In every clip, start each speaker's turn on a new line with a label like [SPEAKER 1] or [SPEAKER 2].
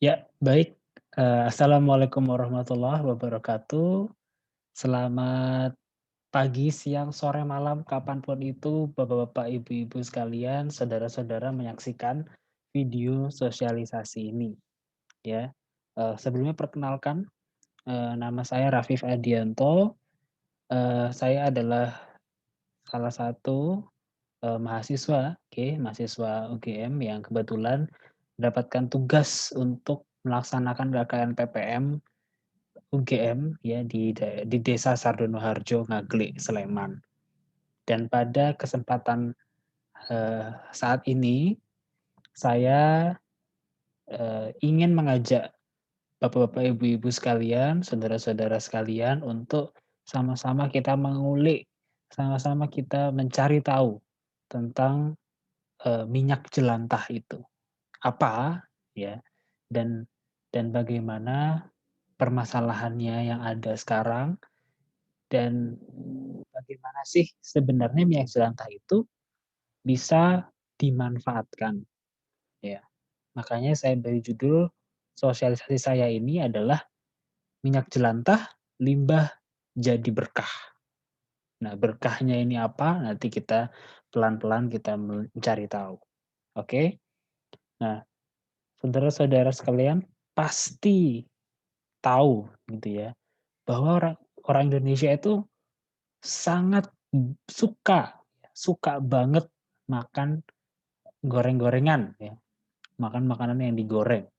[SPEAKER 1] Ya, baik. Assalamualaikum warahmatullahi wabarakatuh. Selamat pagi, siang, sore, malam, kapanpun itu Bapak-bapak, ibu-ibu sekalian, saudara-saudara menyaksikan video sosialisasi ini, ya. Sebelumnya perkenalkan, nama saya Rafif Adianto, saya adalah salah satu, mahasiswa, oke, mahasiswa UGM yang kebetulan mendapatkan tugas untuk melaksanakan KKN PPM UGM ya di Desa Sardonoharjo, Ngaglik, Sleman. Dan pada kesempatan, saat ini saya, ingin mengajak bapak-bapak, ibu-ibu sekalian, saudara-saudara sekalian untuk sama-sama kita mengulik, sama-sama kita mencari tahu tentang, minyak jelantah itu. Apa ya, dan bagaimana permasalahannya yang ada sekarang, dan bagaimana sih sebenarnya minyak jelantah itu bisa dimanfaatkan, ya. Makanya saya beri judul sosialisasi saya ini adalah minyak jelantah, limbah jadi berkah. Nah, berkahnya ini apa? Nanti kita pelan-pelan kita mencari tahu, oke? Nah, saudara-saudara sekalian pasti tahu gitu ya, bahwa orang orang Indonesia itu sangat suka suka banget makan goreng-gorengan ya, makan makanan yang digoreng.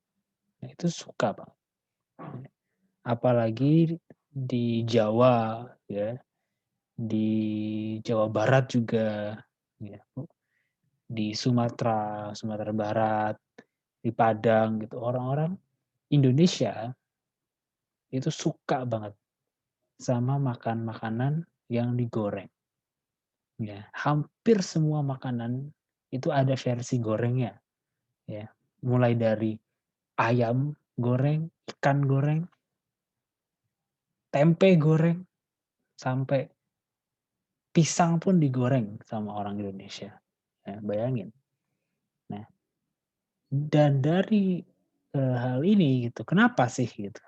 [SPEAKER 1] Nah, itu suka Bang. Apalagi di Jawa ya, di Jawa Barat juga ya, di Sumatera, Sumatera Barat, di Padang gitu, orang-orang Indonesia itu suka banget sama makan makanan yang digoreng, ya. Hampir semua makanan itu ada versi gorengnya, ya. Mulai dari ayam goreng, ikan goreng, tempe goreng, sampai pisang pun digoreng sama orang Indonesia. Ya, bayangin. Nah, dan dari, hal ini gitu, kenapa sih gitu,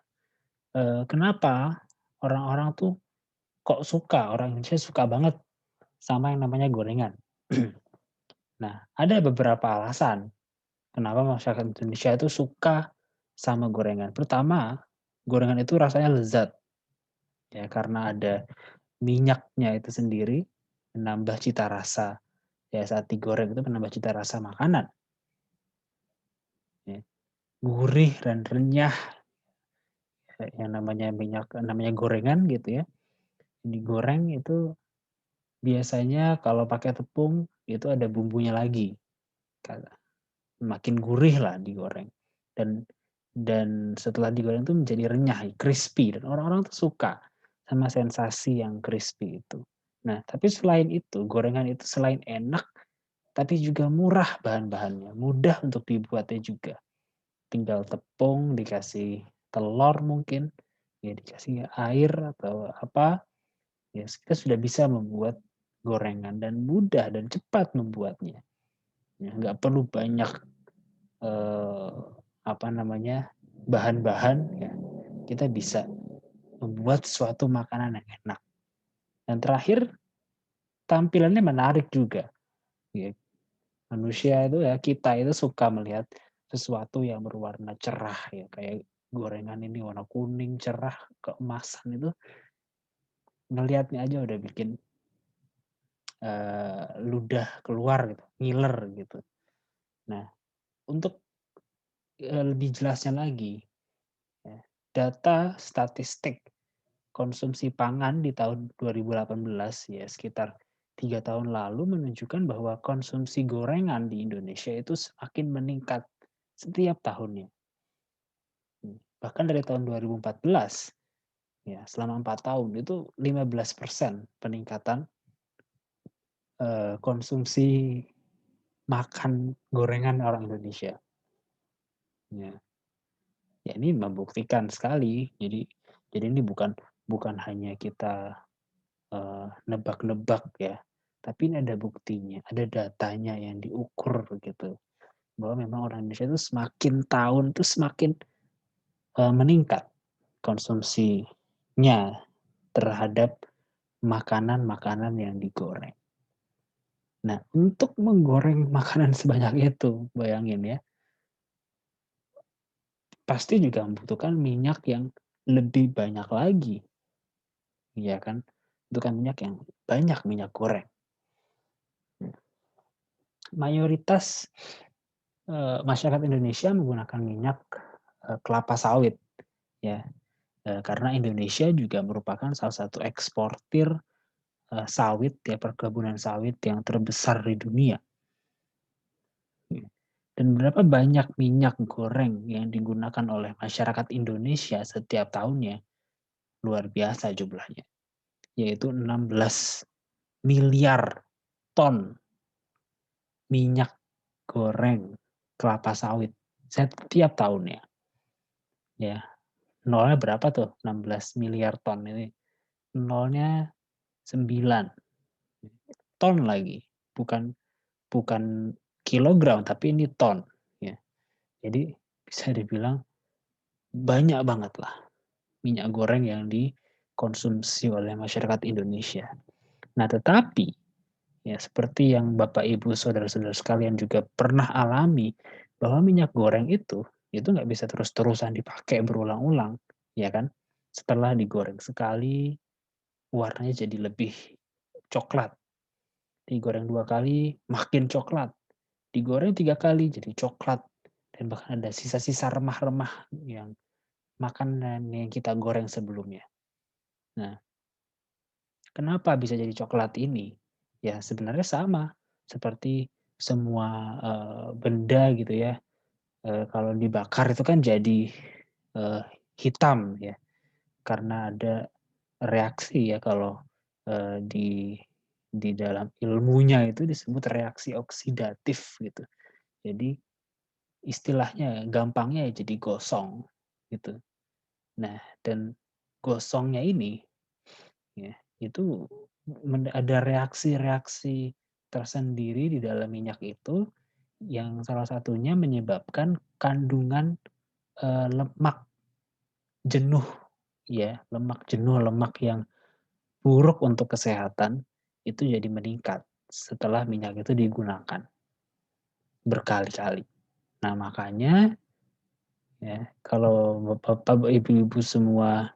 [SPEAKER 1] kenapa orang-orang tuh kok suka, orang Indonesia suka banget sama yang namanya gorengan? Nah, ada beberapa alasan kenapa masyarakat Indonesia itu suka sama gorengan. Pertama, gorengan itu rasanya lezat, ya karena ada minyaknya itu sendiri menambah cita rasa, ya saat digoreng itu menambah cita rasa makanan, ya. Gurih dan renyah, yang namanya minyak namanya gorengan gitu ya, digoreng itu biasanya kalau pakai tepung itu ada bumbunya lagi, makin gurih lah digoreng, dan setelah digoreng itu menjadi renyah, crispy, dan orang-orang tuh suka sama sensasi yang crispy itu. Nah, tapi selain itu, gorengan itu selain enak, tapi juga murah bahan-bahannya, mudah untuk dibuatnya juga. Tinggal tepung, dikasih telur mungkin, ya dikasih air atau apa, ya kita sudah bisa membuat gorengan dan mudah dan cepat membuatnya. Ya, nggak perlu banyak eh, apa namanya bahan-bahan, ya kita bisa membuat suatu makanan yang enak. Dan terakhir tampilannya menarik juga. Ya, manusia itu ya kita itu suka melihat sesuatu yang berwarna cerah ya kayak gorengan ini warna kuning cerah keemasan itu ngelihatnya aja udah bikin ludah keluar gitu, ngiler gitu. Nah, untuk, lebih jelasnya lagi ya, data statistik konsumsi pangan di tahun 2018 ya sekitar 3 tahun lalu menunjukkan bahwa konsumsi gorengan di Indonesia itu semakin meningkat setiap tahunnya. Bahkan dari tahun 2014 ya selama 4 tahun itu 15% peningkatan, konsumsi makan gorengan orang Indonesia. Ya. Ya ini membuktikan sekali. Jadi ini bukan bukan hanya kita, nebak-nebak ya, tapi ini ada buktinya, ada datanya yang diukur gitu. bahwa memang orang Indonesia itu semakin tahun itu semakin meningkat konsumsinya terhadap makanan-makanan yang digoreng. Nah, untuk menggoreng makanan sebanyak itu, bayangin ya, pasti juga membutuhkan minyak yang lebih banyak lagi, ya kan? Membutuhkan minyak yang banyak, minyak goreng. Mayoritas masyarakat Indonesia menggunakan minyak kelapa sawit, ya, karena Indonesia juga merupakan salah satu eksportir sawit, ya, perkebunan sawit yang terbesar di dunia. Dan berapa banyak minyak goreng yang digunakan oleh masyarakat Indonesia setiap tahunnya? Luar biasa jumlahnya, yaitu 16 miliar ton minyak goreng kelapa sawit setiap tahunnya. Ya, nolnya berapa tuh? 16 miliar ton ini. Nolnya 9 ton lagi, bukan bukan kilogram tapi ini ton, ya. Jadi bisa dibilang banyak banget lah minyak goreng yang dikonsumsi oleh masyarakat Indonesia. Nah, tetapi ya seperti yang Bapak Ibu saudara-saudara sekalian juga pernah alami bahwa minyak goreng itu nggak bisa terus-terusan dipakai berulang-ulang, ya kan? Setelah digoreng sekali, warnanya jadi lebih coklat. Digoreng 2 kali, makin coklat. Digoreng 3 kali, jadi coklat. Dan bahkan ada sisa-sisa remah-remah yang makanan yang kita goreng sebelumnya. Nah, kenapa bisa jadi coklat ini? Ya sebenarnya sama seperti semua, benda gitu ya, kalau dibakar itu kan jadi, eee, hitam ya, karena ada reaksi ya kalau, di dalam ilmunya itu disebut reaksi oksidatif gitu. Jadi istilahnya gampangnya ya jadi gosong gitu. Nah, dan gosongnya ini ya, itu ada reaksi-reaksi tersendiri di dalam minyak itu, yang salah satunya menyebabkan kandungan, lemak jenuh ya, lemak jenuh, lemak yang buruk untuk kesehatan, itu jadi meningkat setelah minyak itu digunakan berkali-kali. Nah, makanya ya, kalau bapak, ibu-ibu semua,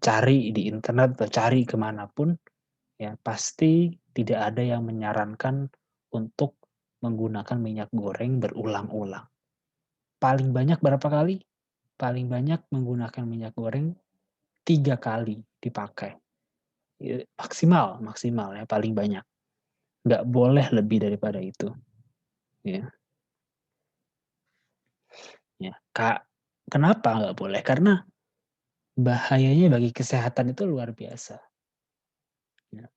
[SPEAKER 1] cari di internet atau cari kemanapun ya pasti tidak ada yang menyarankan untuk menggunakan minyak goreng berulang-ulang. Paling banyak berapa kali? Paling banyak menggunakan minyak goreng 3 kali dipakai. Maksimal maksimal ya paling banyak. Nggak boleh lebih daripada itu, ya. Ya, kenapa nggak boleh? Karena bahayanya bagi kesehatan itu luar biasa, ya.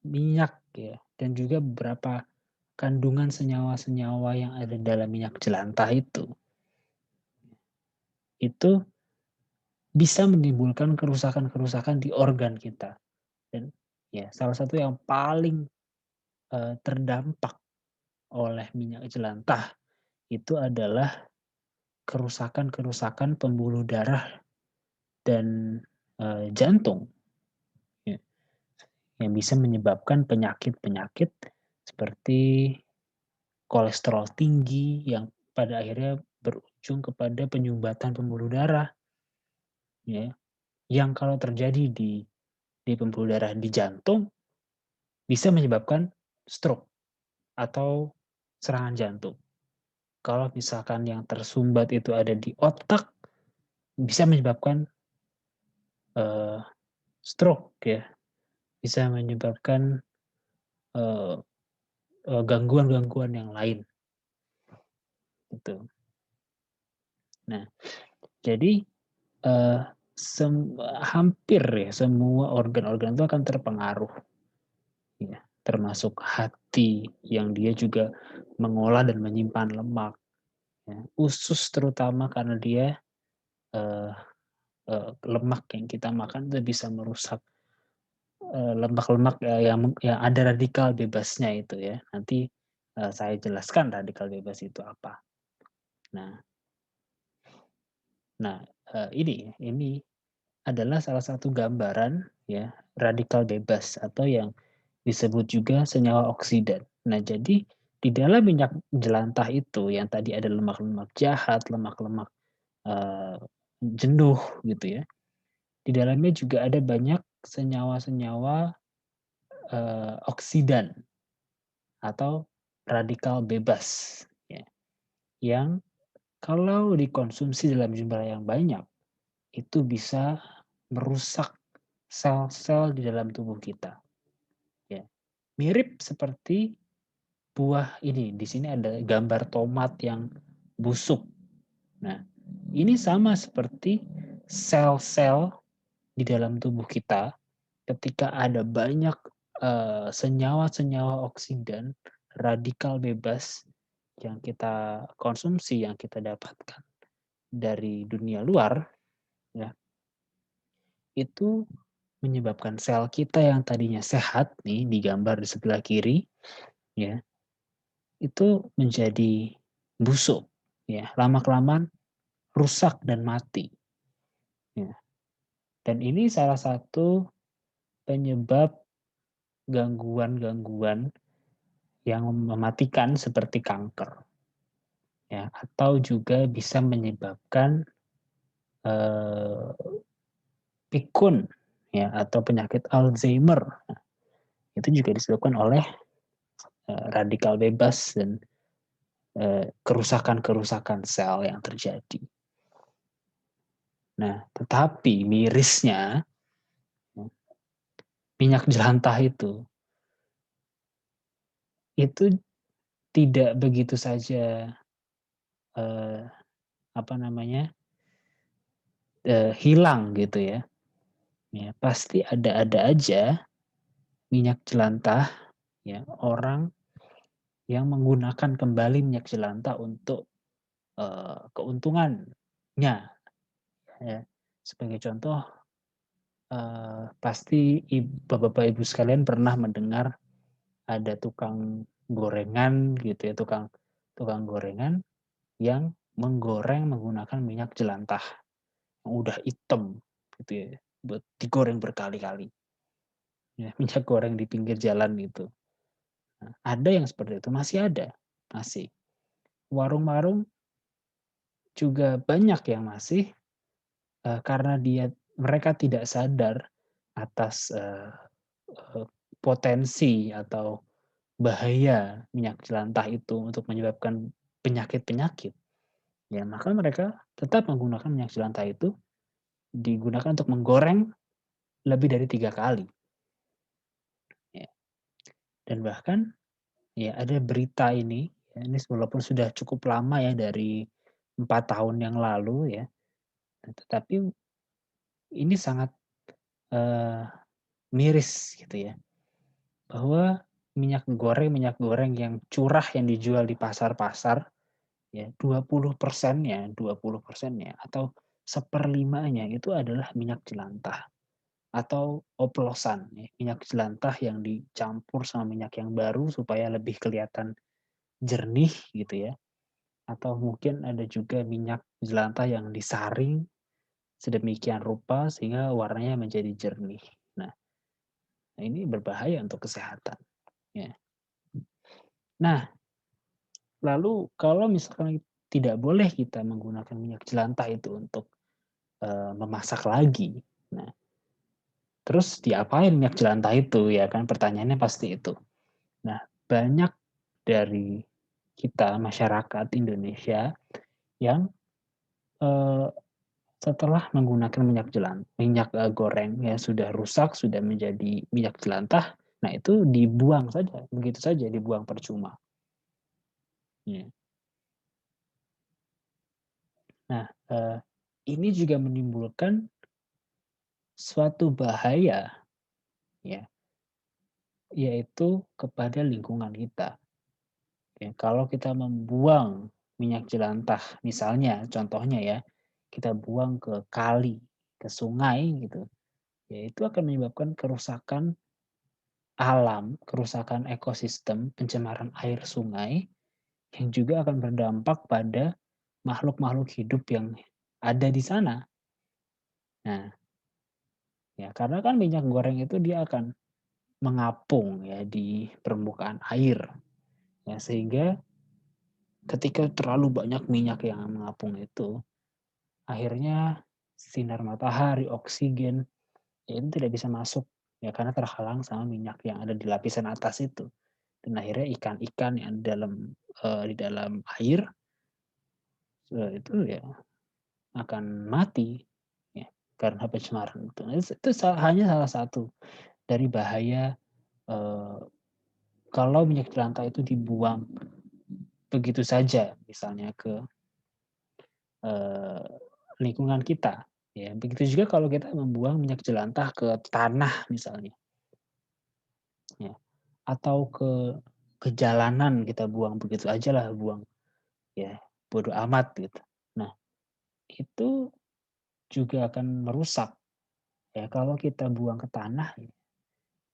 [SPEAKER 1] Minyak ya, dan juga beberapa kandungan senyawa-senyawa yang ada dalam minyak jelantah itu bisa menimbulkan kerusakan-kerusakan di organ kita. Dan ya salah satu yang paling, terdampak oleh minyak jelantah itu adalah kerusakan-kerusakan pembuluh darah dan, jantung, ya, yang bisa menyebabkan penyakit-penyakit seperti kolesterol tinggi yang pada akhirnya berujung kepada penyumbatan pembuluh darah, ya, yang kalau terjadi di pembuluh darah di jantung bisa menyebabkan stroke atau serangan jantung. Kalau misalkan yang tersumbat itu ada di otak, bisa menyebabkan, eee, stroke ya, bisa menyebabkan, eee gangguan-gangguan yang lain, gitu. Nah, jadi, eee, hampir ya semua organ-organ itu akan terpengaruh, ya, termasuk hati yang dia juga mengolah dan menyimpan lemak, ya. Usus terutama karena dia, eee lemak yang kita makan itu bisa merusak, lemak-lemak, yang ada radikal bebasnya itu ya. Nanti, saya jelaskan radikal bebas itu apa. Nah nah, ini adalah salah satu gambaran ya, radikal bebas atau yang disebut juga senyawa oksidan. Nah, jadi di dalam minyak jelantah itu yang tadi ada lemak-lemak jahat, lemak-lemak, eee, jenuh gitu ya, di dalamnya juga ada banyak senyawa-senyawa, oksidan atau radikal bebas ya, yang kalau dikonsumsi dalam jumlah yang banyak, itu bisa merusak sel-sel di dalam tubuh kita, ya. Mirip seperti buah ini, di sini ada gambar tomat yang busuk. Nah, ini sama seperti sel-sel di dalam tubuh kita ketika ada banyak, senyawa-senyawa oksidan, radikal bebas yang kita konsumsi, yang kita dapatkan dari dunia luar, ya, itu menyebabkan sel kita yang tadinya sehat nih, di gambar di sebelah kiri, ya, itu menjadi busuk, ya, lama-kelamaan rusak dan mati, ya. Dan ini salah satu penyebab gangguan-gangguan yang mematikan seperti kanker, ya, atau juga bisa menyebabkan, eee, pikun, ya, atau penyakit Alzheimer. Nah, itu juga disebabkan oleh, radikal bebas dan, kerusakan-kerusakan sel yang terjadi. Nah, tetapi mirisnya, ya, minyak jelantah itu tidak begitu saja, eee, apa namanya, hilang gitu ya. Ya, pasti ada-ada aja minyak jelantah ya, orang yang menggunakan kembali minyak jelantah untuk, keuntungannya ya. Sebagai contoh, pasti bapak-bapak, ibu sekalian pernah mendengar ada tukang gorengan gitu ya, tukang tukang gorengan yang menggoreng menggunakan minyak jelantah yang udah hitam gitu ya, buat digoreng berkali-kali, ya, minyak goreng di pinggir jalan gitu. Nah, ada yang seperti itu, masih ada, masih. Warung-warung juga banyak yang masih, karena mereka tidak sadar atas, eee, potensi atau bahaya minyak jelantah itu untuk menyebabkan penyakit-penyakit, ya maka mereka tetap menggunakan minyak jelantah itu, digunakan untuk menggoreng lebih dari 3 kali, ya. Dan bahkan ya ada berita ini, ya ini walaupun sudah cukup lama ya dari 4 tahun yang lalu ya, tetapi ini sangat, eee, miris gitu ya, bahwa minyak goreng yang curah yang dijual di pasar-pasar ya 20%-nya atau seperlimanya itu adalah minyak jelantah atau oplosan ya, minyak jelantah yang dicampur sama minyak yang baru supaya lebih kelihatan jernih gitu ya, atau mungkin ada juga minyak jelantah yang disaring sedemikian rupa sehingga warnanya menjadi jernih. Nah, ini berbahaya untuk kesehatan, ya. Nah, lalu kalau misalkan tidak boleh kita menggunakan minyak jelantah itu untuk, memasak lagi. Nah, terus diapain minyak jelantah itu ya kan, pertanyaannya pasti itu. Nah, banyak dari kita masyarakat Indonesia yang, eee, setelah menggunakan minyak, goreng yang sudah rusak, sudah menjadi minyak jelantah, nah itu dibuang saja, begitu saja dibuang percuma. Iya. Nah, ini juga menimbulkan suatu bahaya ya, yaitu kepada lingkungan kita. Ya, kalau kita membuang minyak jelantah, misalnya contohnya ya, kita buang ke kali, ke sungai gitu, ya itu akan menyebabkan kerusakan alam, kerusakan ekosistem, pencemaran air sungai, yang juga akan berdampak pada makhluk-makhluk hidup yang ada di sana. Nah, ya karena kan minyak goreng itu dia akan mengapung ya di permukaan air, ya sehingga ketika terlalu banyak minyak yang mengapung itu, akhirnya sinar matahari, oksigen, ya itu tidak bisa masuk, ya karena terhalang sama minyak yang ada di lapisan atas itu. Dan akhirnya ikan-ikan yang di dalam air, itu ya akan mati, ya karena pencemaran itu. Nah, itu hanya salah satu dari bahaya, eee, kalau minyak jelantah itu dibuang begitu saja misalnya ke, eee, lingkungan kita, ya. Begitu juga kalau kita membuang minyak jelantah ke tanah misalnya, ya, atau ke jalanan kita buang begitu aja lah, buang, ya bodo amat gitu. Nah, itu juga akan merusak, ya kalau kita buang ke tanah,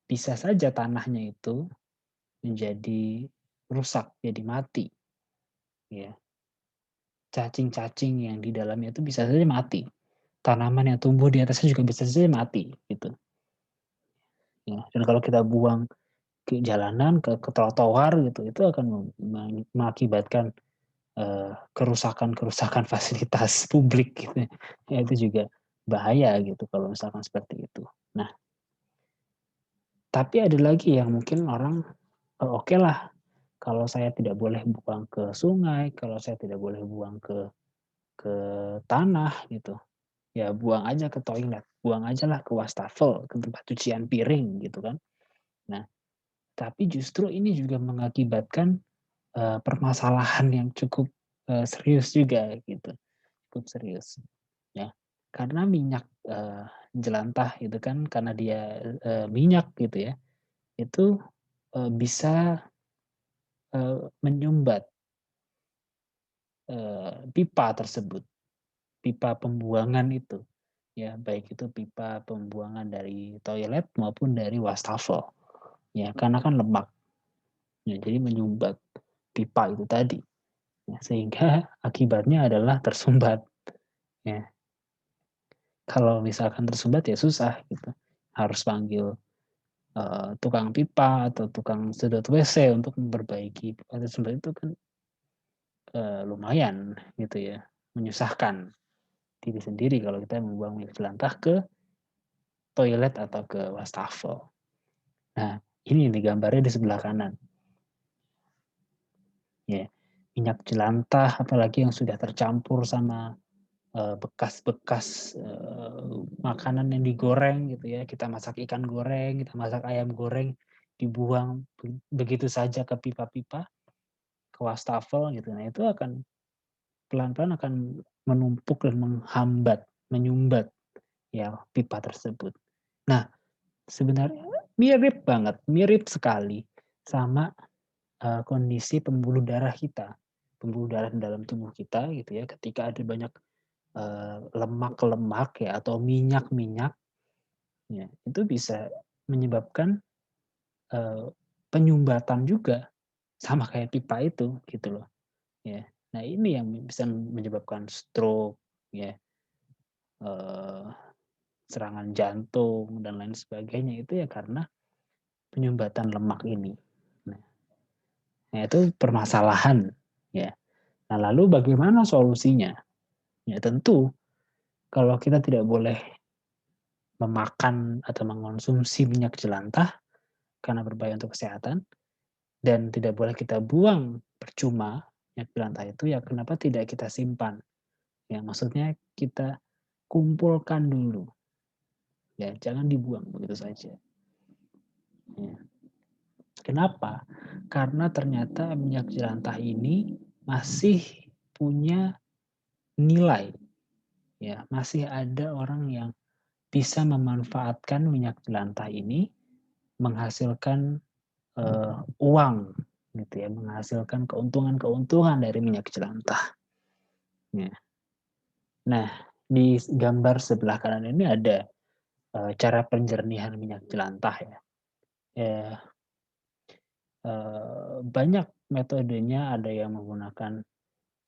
[SPEAKER 1] bisa saja tanahnya itu menjadi rusak, jadi mati, ya. Cacing-cacing yang di dalamnya itu bisa saja mati. Tanaman yang tumbuh di atasnya juga bisa saja mati, gitu. Ya, dan kalau kita buang ke jalanan, ke trotoar gitu, itu akan mengakibatkan, kerusakan-kerusakan fasilitas publik gitu ya. Ya itu juga bahaya gitu kalau misalkan seperti itu. Nah, tapi ada lagi yang mungkin orang, okelah kalau saya tidak boleh buang ke sungai, kalau saya tidak boleh buang ke tanah gitu, ya buang aja ke toilet, buang ajalah ke wastafel, ke tempat cucian piring gitu kan. Nah, tapi justru ini juga mengakibatkan, permasalahan yang cukup, serius juga gitu, cukup serius, ya. Karena minyak, jelantah itu kan karena dia, minyak gitu ya, itu, bisa, menyumbat, pipa tersebut, pipa pembuangan itu, ya baik itu pipa pembuangan dari toilet maupun dari wastafel, ya karena kan lemak, ya jadi menyumbat pipa itu tadi, ya sehingga akibatnya adalah tersumbat, ya. Kalau misalkan tersumbat ya susah gitu, harus panggil, tukang pipa atau tukang sedot WC untuk memperbaiki pipa tersumbat itu kan, lumayan gitu ya, menyusahkan diri sendiri kalau kita membuang minyak jelantah ke toilet atau ke wastafel. Nah, ini nih gambarnya di sebelah kanan, ya. Minyak jelantah apalagi yang sudah tercampur sama, bekas-bekas, makanan yang digoreng gitu ya, kita masak ikan goreng, kita masak ayam goreng, dibuang begitu saja ke pipa-pipa, ke wastafel gitu. Nah, itu akan pelan-pelan akan menumpuk dan menghambat, menyumbat ya pipa tersebut. Nah, sebenarnya mirip banget, mirip sekali sama, kondisi pembuluh darah kita. Pembuluh darah di dalam tubuh kita gitu ya, ketika ada banyak, lemak-lemak ya atau minyak-minyak, ya itu bisa menyebabkan, eee, penyumbatan juga sama kayak pipa itu gitu loh, ya. Nah ini yang bisa menyebabkan stroke ya, eee, serangan jantung dan lain sebagainya itu ya karena penyumbatan lemak ini. Nah, itu permasalahan ya. Nah lalu bagaimana solusinya? Ya tentu kalau kita tidak boleh memakan atau mengonsumsi minyak jelantah karena berbahaya untuk kesehatan dan tidak boleh kita buang percuma minyak jelantah itu, ya kenapa tidak kita simpan? Ya maksudnya kita kumpulkan dulu, ya jangan dibuang begitu saja. Ya. Kenapa? Karena ternyata minyak jelantah ini masih punya nilai, ya masih ada orang yang bisa memanfaatkan minyak jelantah ini menghasilkan, uang gitu ya, menghasilkan keuntungan-keuntungan dari minyak jelantah, ya. Nah, di gambar sebelah kanan ini ada, cara penjernihan minyak jelantah ya. Ya, banyak metodenya, ada yang menggunakan,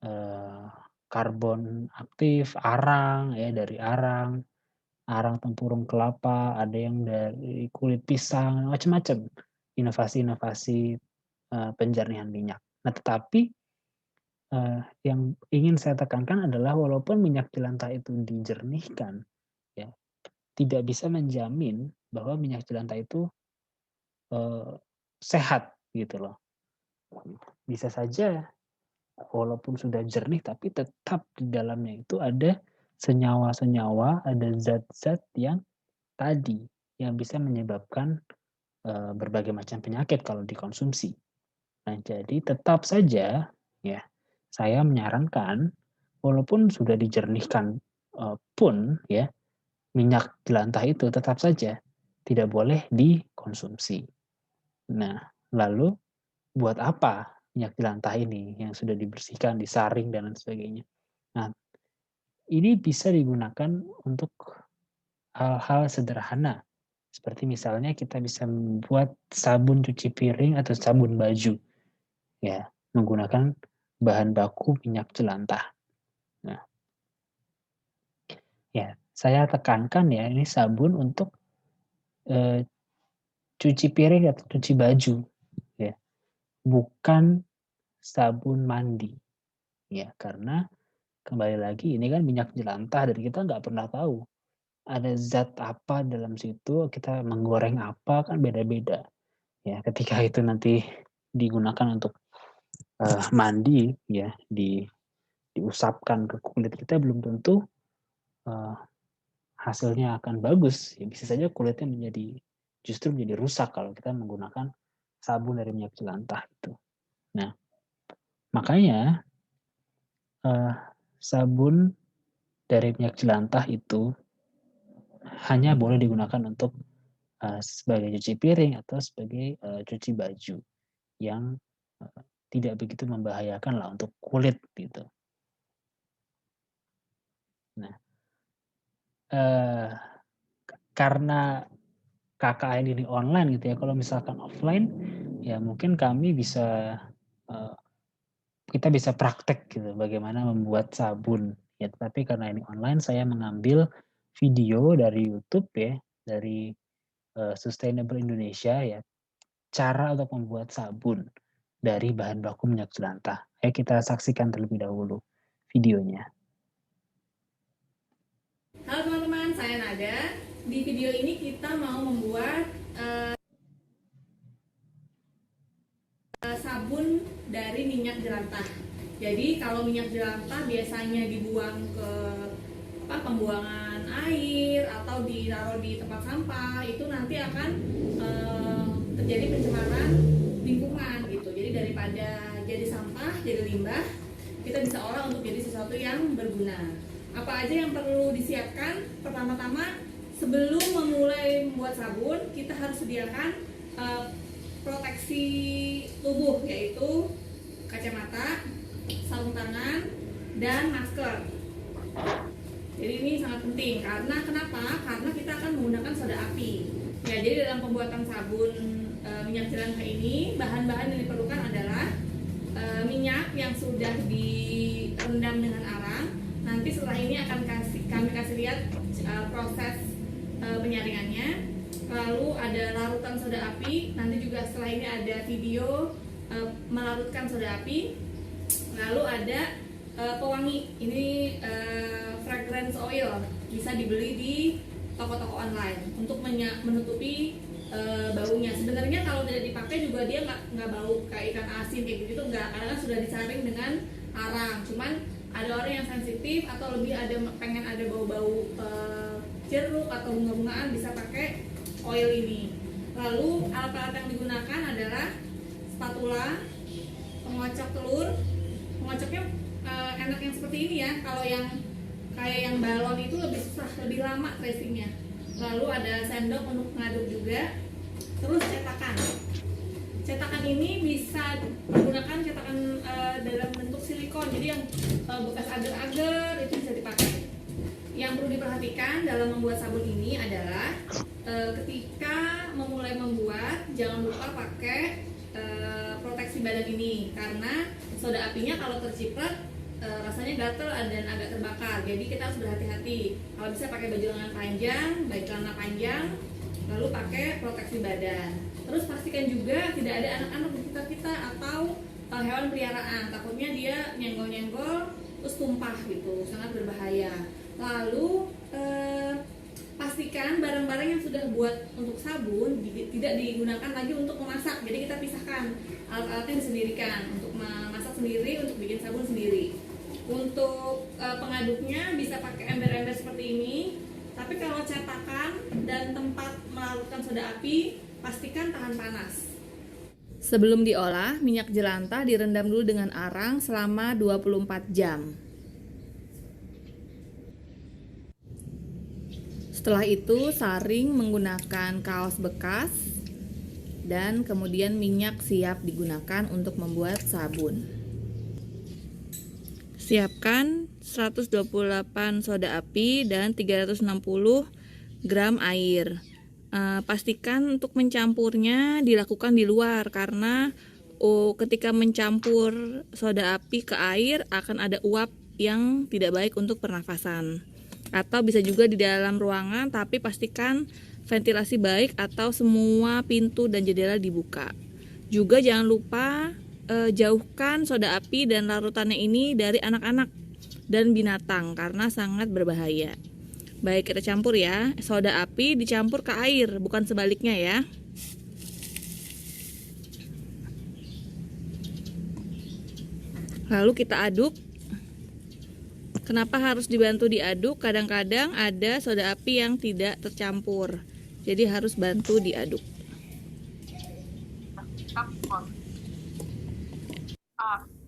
[SPEAKER 1] eee, karbon aktif, arang ya, dari arang, arang tempurung kelapa, ada yang dari kulit pisang, macam-macam inovasi-inovasi, penjernihan minyak. Nah, tetapi, yang ingin saya tekankan adalah walaupun minyak jelantah itu dijernihkan ya, tidak bisa menjamin bahwa minyak jelantah itu, eee, sehat gitu loh. Bisa saja walaupun sudah jernih tapi tetap di dalamnya itu ada senyawa-senyawa, ada zat-zat yang tadi, yang bisa menyebabkan, berbagai macam penyakit kalau dikonsumsi. Nah, jadi tetap saja ya, saya menyarankan walaupun sudah dijernihkan, pun ya, minyak jelantah itu tetap saja tidak boleh dikonsumsi. Nah, lalu buat apa minyak jelantah ini yang sudah dibersihkan, disaring, dan lain sebagainya. Nah, ini bisa digunakan untuk hal-hal sederhana, seperti misalnya kita bisa membuat sabun cuci piring atau sabun baju, ya, menggunakan bahan baku minyak jelantah. Nah, ya, saya tekankan ya, ini sabun untuk, eee, cuci piring atau cuci baju, ya, bukan sabun mandi, ya. Karena kembali lagi ini kan minyak jelantah dan kita nggak pernah tahu ada zat apa dalam situ, kita menggoreng apa kan beda-beda, ya. Ketika itu nanti digunakan untuk, mandi ya, diusapkan ke kulit kita belum tentu, eee, hasilnya akan bagus, ya bisa saja kulitnya justru menjadi rusak kalau kita menggunakan sabun dari minyak jelantah itu. Nah, makanya, eee, sabun dari minyak jelantah itu hanya boleh digunakan untuk, sebagai cuci piring atau sebagai, cuci baju yang, tidak begitu membahayakan lah untuk kulit gitu. Nah, eee, karena KKN ini online gitu ya, kalau misalkan offline, ya mungkin kami bisa, eee, kita bisa praktek gitu bagaimana membuat sabun, ya. Tetapi karena ini online, saya mengambil video dari YouTube ya, dari, Sustainable Indonesia ya, cara untuk membuat sabun dari bahan baku minyak jelantah. Ayo kita saksikan terlebih dahulu videonya.
[SPEAKER 2] Halo teman-teman, saya Nada. Di video ini kita mau membuat sabun dari minyak jelantah. Jadi kalau minyak jelantah biasanya dibuang ke pembuangan air atau ditaruh di tempat sampah, itu nanti akan terjadi pencemaran lingkungan gitu. Jadi daripada jadi sampah, jadi limbah, kita bisa olah untuk jadi sesuatu yang berguna. Apa aja yang perlu disiapkan? Pertama-tama, sebelum memulai membuat sabun, kita harus sediakan proteksi tubuh, yaitu kacamata, sarung tangan, dan masker. Jadi ini sangat penting karena kenapa? Karena kita akan menggunakan soda api. Ya, jadi dalam pembuatan sabun minyak jelantah ini, bahan-bahan yang diperlukan adalah minyak yang sudah direndam dengan arang. Nanti setelah ini akan kami kasih lihat proses penyaringannya. Lalu ada larutan soda api. Nanti juga setelah ini ada video melarutkan soda api. Lalu ada pewangi. Ini fragrance oil, bisa dibeli di toko-toko online untuk menutupi baunya. Sebenarnya kalau tidak dipakai juga dia nggak bau kayak ikan asin kayak gitu, nggak, karena sudah disaring dengan arang. Cuman ada orang yang sensitif atau lebih pengen ada bau-bau jeruk atau bunga-bungaan, bisa pakai oil ini. Lalu alat-alat yang digunakan adalah spatula, pengocok telur. Pengocoknya enak yang seperti ini ya. Kalau yang kayak yang balon itu lebih susah, lebih lama tracingnya. Lalu ada sendok untuk mengaduk juga. Terus cetakan. Cetakan ini bisa menggunakan cetakan dalam bentuk silikon. Jadi yang bekas agar-agar itu bisa dipakai. Yang perlu diperhatikan dalam membuat sabun ini adalah ketika memulai membuat, jangan lupa pakai proteksi badan ini, karena soda apinya kalau terciprat rasanya gatel dan agak terbakar. Jadi kita harus berhati-hati. Kalau bisa pakai baju lengan panjang, baju celana panjang, lalu pakai proteksi badan. Terus pastikan juga tidak ada anak-anak di sekitar kita atau hewan peliharaan. Takutnya dia nyenggol-nyenggol terus tumpah gitu, sangat berbahaya. Lalu pastikan barang-barang yang sudah buat untuk sabun tidak digunakan lagi untuk memasak. Jadi kita pisahkan alat-alatnya, disendirikan untuk memasak sendiri, untuk bikin sabun sendiri. Untuk pengaduknya bisa pakai ember-ember seperti ini. Tapi kalau cetakan dan tempat melarutkan soda api, pastikan tahan panas. Sebelum diolah, minyak jelantah direndam dulu dengan arang selama 24 jam. Setelah itu saring menggunakan kaos bekas dan kemudian minyak siap digunakan untuk membuat sabun. Siapkan 128 soda api dan 360 gram air. Pastikan untuk mencampurnya dilakukan di luar karena ketika mencampur soda api ke air akan ada uap yang tidak baik untuk pernafasan. Atau bisa juga di dalam ruangan, tapi pastikan ventilasi baik atau semua pintu dan jendela dibuka. Juga jangan lupa jauhkan soda api dan larutannya ini dari anak-anak dan binatang karena sangat berbahaya. Baik, kita campur ya. Soda api dicampur ke air, bukan sebaliknya ya. Lalu kita aduk. Kenapa harus dibantu diaduk? Kadang-kadang ada soda api yang tidak tercampur, jadi harus bantu diaduk.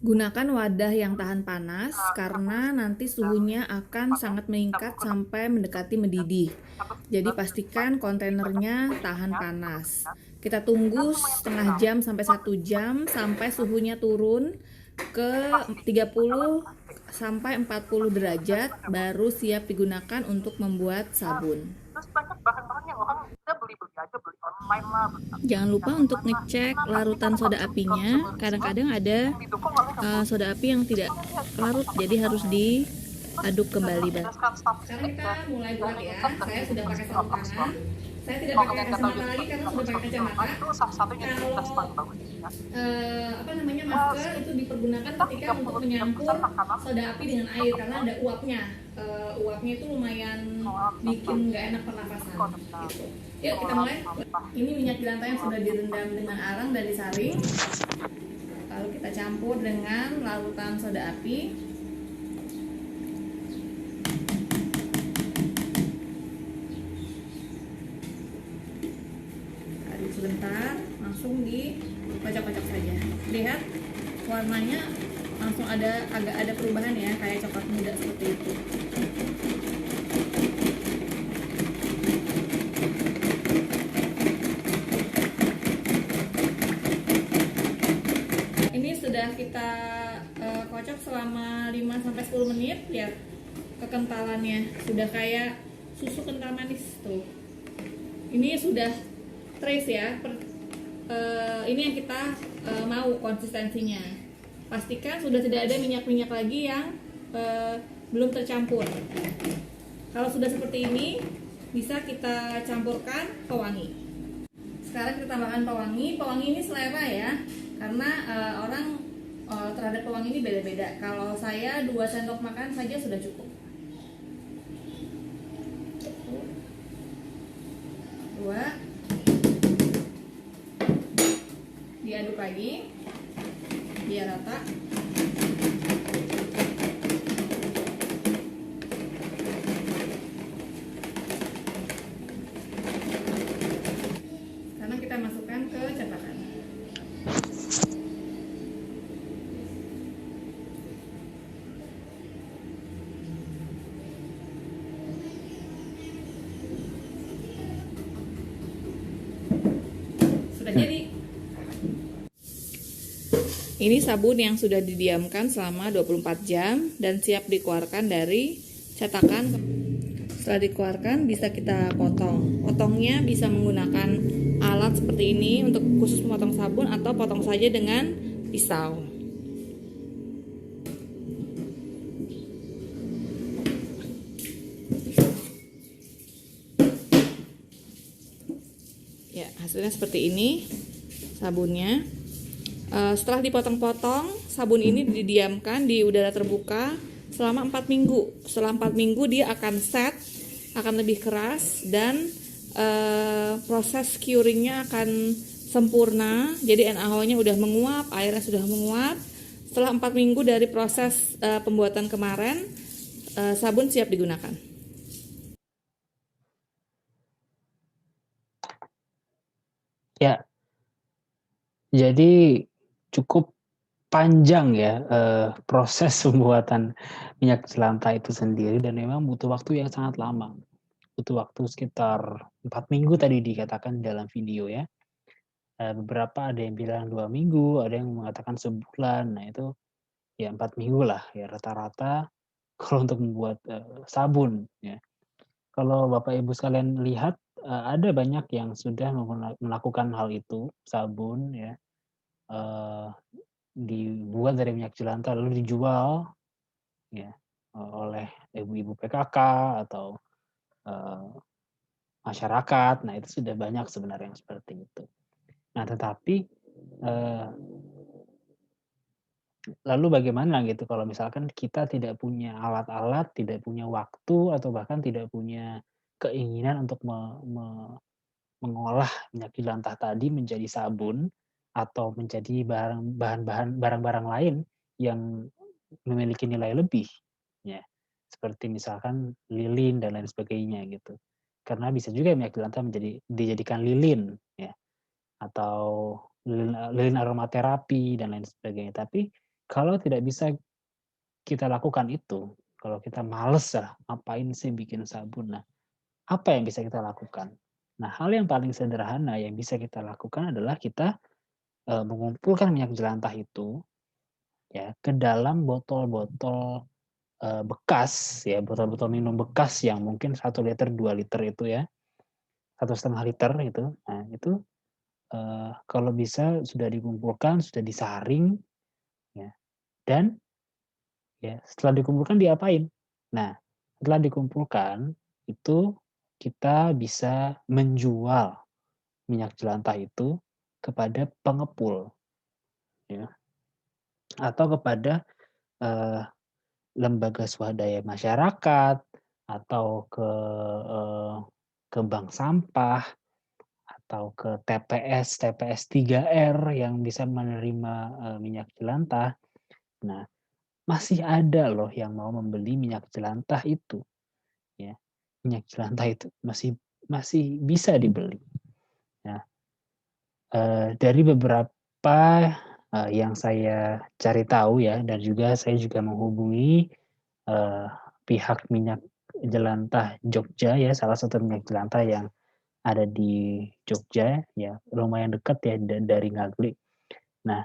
[SPEAKER 2] Gunakan wadah yang tahan panas karena nanti suhunya akan sangat meningkat sampai mendekati mendidih. Jadi pastikan kontainernya tahan panas. Kita tunggu setengah jam sampai 1 jam sampai suhunya turun ke 30 sampai 40 derajat, baru siap digunakan untuk membuat sabun.
[SPEAKER 3] Terus banyak bahan-bahan yang orang udah beli aja, beli online lah.
[SPEAKER 2] Jangan lupa untuk ngecek larutan soda apinya. Kadang-kadang ada soda api yang tidak larut, jadi harus diaduk kembali. Sekarang kita mulai buat ya. Saya sudah pakai sarung tangan. Saya tidak pakai kacamata lagi karena sudah pakai kacamata. Masker itu dipergunakan ketika untuk menyampur soda api dengan air karena ada uapnya. Uapnya itu lumayan bikin nggak enak pernafasan. Gitu. Yuk kita mulai. Ini minyak jelantah yang sudah direndam dengan arang dan disaring. Lalu kita campur dengan larutan soda api. Sebentar, langsung dikocok-kocok saja. Lihat warnanya langsung agak ada perubahan ya, kayak coklat muda seperti itu. Ini sudah kita kocok selama 5-10 menit ya. Kekentalannya sudah kayak susu kental manis tuh. Ini sudah trace ya, ini yang kita mau konsistensinya. Pastikan sudah tidak ada minyak-minyak lagi yang belum tercampur. Kalau sudah seperti ini, bisa kita campurkan pewangi. Sekarang kita tambahkan pewangi. Pewangi ini selera ya, karena orang terhadap pewangi ini beda-beda. Kalau saya 2 sendok makan saja sudah cukup. 2. Diaduk lagi biar rata. Karena kita masukkan ke cetakan. Sudah jadi. Ini sabun yang sudah didiamkan selama 24 jam dan siap dikeluarkan dari cetakan. Setelah dikeluarkan bisa kita potong. Potongnya bisa menggunakan alat seperti ini untuk khusus memotong sabun atau potong saja dengan pisau. Ya, hasilnya seperti ini sabunnya. Setelah dipotong-potong, sabun ini didiamkan di udara terbuka selama 4 minggu. Setelah 4 minggu dia akan set, akan lebih keras, dan proses curingnya akan sempurna. Jadi NaOH-nya udah menguap, airnya sudah menguap. Setelah 4 minggu dari proses pembuatan kemarin, sabun siap digunakan.
[SPEAKER 1] Ya, jadi cukup panjang ya proses pembuatan minyak jelantah itu sendiri, dan memang butuh waktu yang sangat lama. Butuh waktu sekitar 4 minggu tadi dikatakan dalam video ya. Beberapa ada yang bilang 2 minggu, ada yang mengatakan sebulan. Nah itu ya 4 minggu lah ya rata-rata kalau untuk membuat sabun ya. Kalau Bapak Ibu sekalian lihat, ada banyak yang sudah melakukan hal itu, sabun ya, eee, dibuat dari minyak jelantah lalu dijual ya, oleh ibu-ibu PKK atau, eee, masyarakat. Nah itu sudah banyak sebenarnya yang seperti itu. Nah tetapi, eee, lalu bagaimana gitu kalau misalkan kita tidak punya alat-alat, tidak punya waktu, atau bahkan tidak punya keinginan untuk mengolah minyak jelantah tadi menjadi sabun atau menjadi barang-barang lain yang memiliki nilai lebih, ya. Seperti misalkan lilin dan lain sebagainya gitu. Karena bisa juga minyak jelantah dijadikan lilin ya, atau lilin aromaterapi dan lain sebagainya. Tapi kalau tidak bisa kita lakukan itu, kalau kita males lah, ngapain sih bikin sabun. Nah, apa yang bisa kita lakukan? Nah, hal yang paling sederhana yang bisa kita lakukan adalah kita, mengumpulkan minyak jelantah itu ya ke dalam botol-botol, bekas ya, botol-botol minum bekas yang mungkin 1 liter, 2 liter itu ya, 1,5 liter itu. Nah itu, kalau bisa sudah dikumpulkan, sudah disaring ya, dan ya setelah dikumpulkan diapain? Nah, setelah dikumpulkan itu kita bisa menjual minyak jelantah itu kepada pengepul, ya, atau kepada, eee, lembaga swadaya masyarakat, atau eee, ke bank sampah, atau ke TPS 3R yang bisa menerima, minyak jelantah. Nah, masih ada loh yang mau membeli minyak jelantah itu, ya. Minyak jelantah itu masih masih bisa dibeli. Nah, dari beberapa, yang saya cari tahu ya, dan juga saya juga menghubungi, eee, pihak minyak jelantah Jogja ya, salah satu minyak jelantah yang ada di Jogja ya, lumayan dekat ya dari Ngaglik. Nah,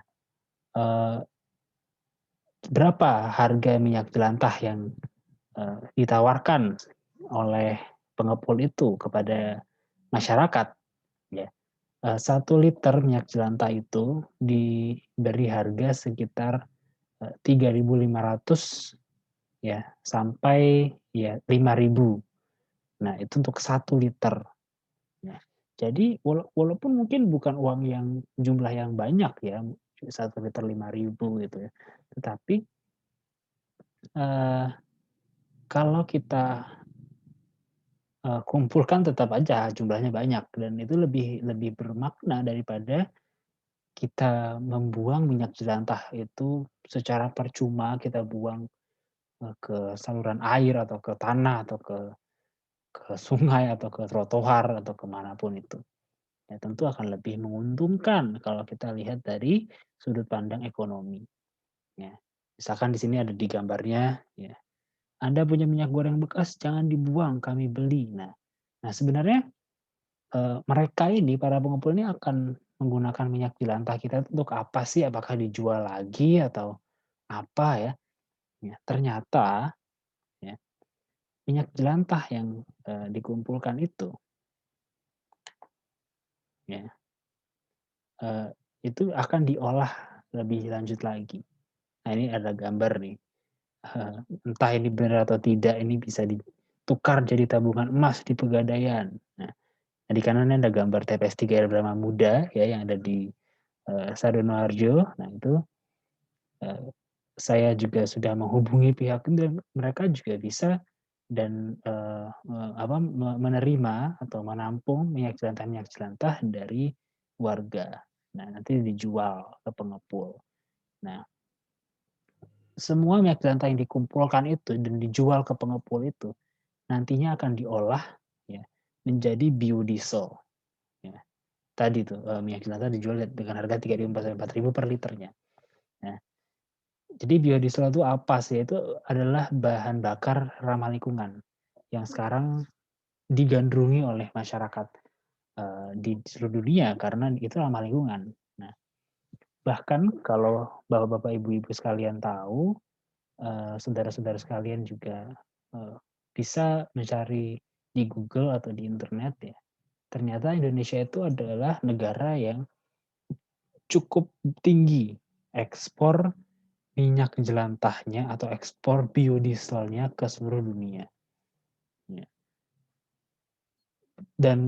[SPEAKER 1] eee, berapa harga minyak jelantah yang, ditawarkan oleh pengepul itu kepada masyarakat ya. 1 liter minyak jelantah itu diberi harga sekitar, 3.500 ya, sampai ya 5.000. Nah, itu untuk 1 liter. Nah, jadi walaupun mungkin bukan uang yang jumlah yang banyak ya, 1 liter 5.000 gitu ya. Tetapi, eee, kalau kita, kumpulkan tetap aja jumlahnya banyak, dan itu lebih lebih bermakna daripada kita membuang minyak jelantah itu secara percuma, kita buang, ke saluran air atau ke tanah atau ke sungai atau ke trotoar atau ke mana pun itu. Ya tentu akan lebih menguntungkan kalau kita lihat dari sudut pandang ekonomi, ya. Misalkan di sini ada di gambarnya ya, "Anda punya minyak goreng bekas, jangan dibuang, kami beli." Nah sebenarnya, mereka ini, para pengepul ini akan menggunakan minyak jelantah kita itu untuk apa sih? Apakah dijual lagi atau apa ya? Ya, ternyata ya, minyak jelantah yang, dikumpulkan itu ya, itu akan diolah lebih lanjut lagi. Nah, ini ada gambar nih, entah ini benar atau tidak, ini bisa ditukar jadi tabungan emas di Pegadaian. Nah, di kanannya ada gambar TPS 3R Brahmamuda ya yang ada di Sadono-Harjo. Nah, itu saya juga sudah menghubungi pihak itu dan mereka juga bisa dan menerima atau menampung minyak jelantah dari warga. Nah, nanti dijual ke pengepul. Nah, semua minyak jelantah yang dikumpulkan itu dan dijual ke pengepul itu nantinya akan diolah ya menjadi biodiesel. Ya. Tadi tuh minyak jelantah dijual dengan harga 3.000 4.000 per liternya. Nah, jadi biodiesel itu apa sih? Itu adalah bahan bakar ramah lingkungan yang sekarang digandrungi oleh masyarakat di seluruh dunia karena itu ramah lingkungan. Nah, bahkan kalau bapak-bapak, ibu-ibu sekalian tahu, saudara-saudara sekalian juga bisa mencari di Google atau di internet ya. Ternyata Indonesia itu adalah negara yang cukup tinggi ekspor minyak jelantahnya atau ekspor biodieselnya ke seluruh dunia. Ya. Dan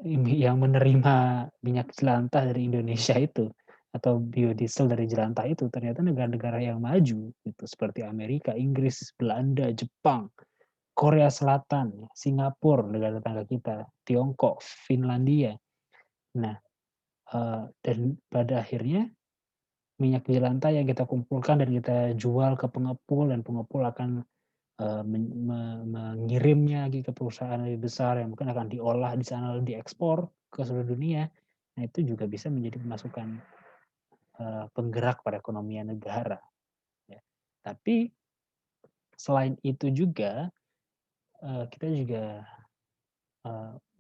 [SPEAKER 1] yang menerima minyak jelantah dari Indonesia itu atau biodiesel dari jelantah itu ternyata negara-negara yang maju gitu seperti Amerika, Inggris, Belanda, Jepang, Korea Selatan, Singapura, negara tetangga kita, Tiongkok, Finlandia. Nah, dan pada akhirnya minyak jelantah yang kita kumpulkan dan kita jual ke pengepul dan pengepul akan mengirimnya lagi ke perusahaan lebih besar yang mungkin akan diolah di sana lalu diekspor ke seluruh dunia. Nah, itu juga bisa menjadi pemasukan penggerak perekonomian negara. Ya. Tapi selain itu juga kita juga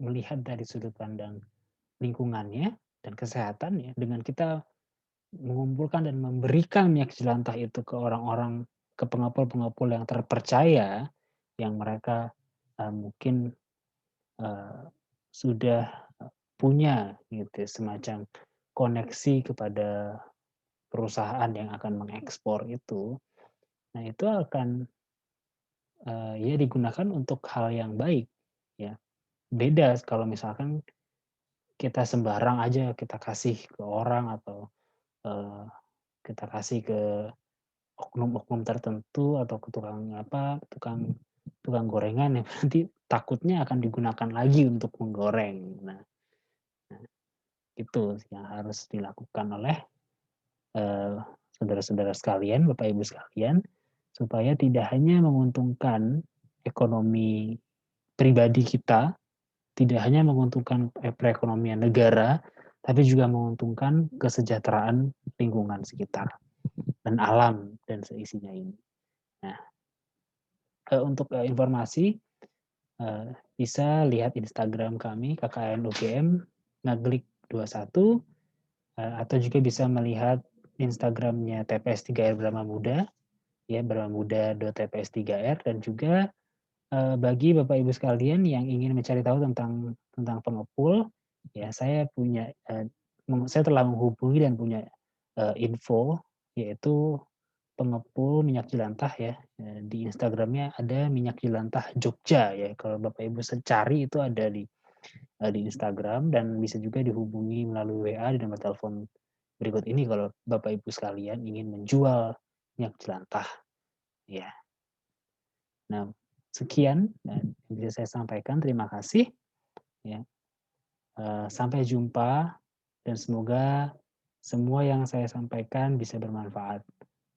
[SPEAKER 1] melihat dari sudut pandang lingkungannya dan kesehatannya dengan kita mengumpulkan dan memberikan minyak jelantah itu ke orang-orang, ke pengepul-pengepul yang terpercaya, yang mereka mungkin sudah punya gitu ya, semacam koneksi kepada perusahaan yang akan mengekspor itu. Nah, itu akan ya digunakan untuk hal yang baik ya. Beda kalau misalkan kita sembarang aja kita kasih ke orang atau kita kasih ke oknum-oknum tertentu atau ke tukang tukang gorengan yang nanti takutnya akan digunakan lagi untuk menggoreng. Nah, itu yang harus dilakukan oleh saudara-saudara sekalian, Bapak Ibu sekalian, supaya tidak hanya menguntungkan ekonomi pribadi kita, tidak hanya menguntungkan perekonomian negara, tapi juga menguntungkan kesejahteraan lingkungan sekitar dan alam dan seisinya ini. Nah, untuk informasi bisa lihat Instagram kami KKN UGM Ngaglik 21 atau juga bisa melihat Instagramnya TPS 3R Brahmamuda ya brahmamuda.tps3r dan juga bagi Bapak Ibu sekalian yang ingin mencari tahu tentang pengepul ya saya telah menghubungi dan punya info yaitu pengepul minyak jelantah ya di Instagramnya ada minyak jelantah Jogja ya kalau Bapak Ibu cari itu ada di Instagram dan bisa juga dihubungi melalui WA di nomor telepon berikut ini kalau Bapak Ibu sekalian ingin menjual minyak jelantah ya. Nah, sekian yang bisa saya sampaikan. Terima kasih ya. Sampai jumpa dan semoga semua yang saya sampaikan bisa bermanfaat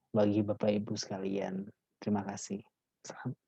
[SPEAKER 1] bagi Bapak Ibu sekalian. Terima kasih. Salam.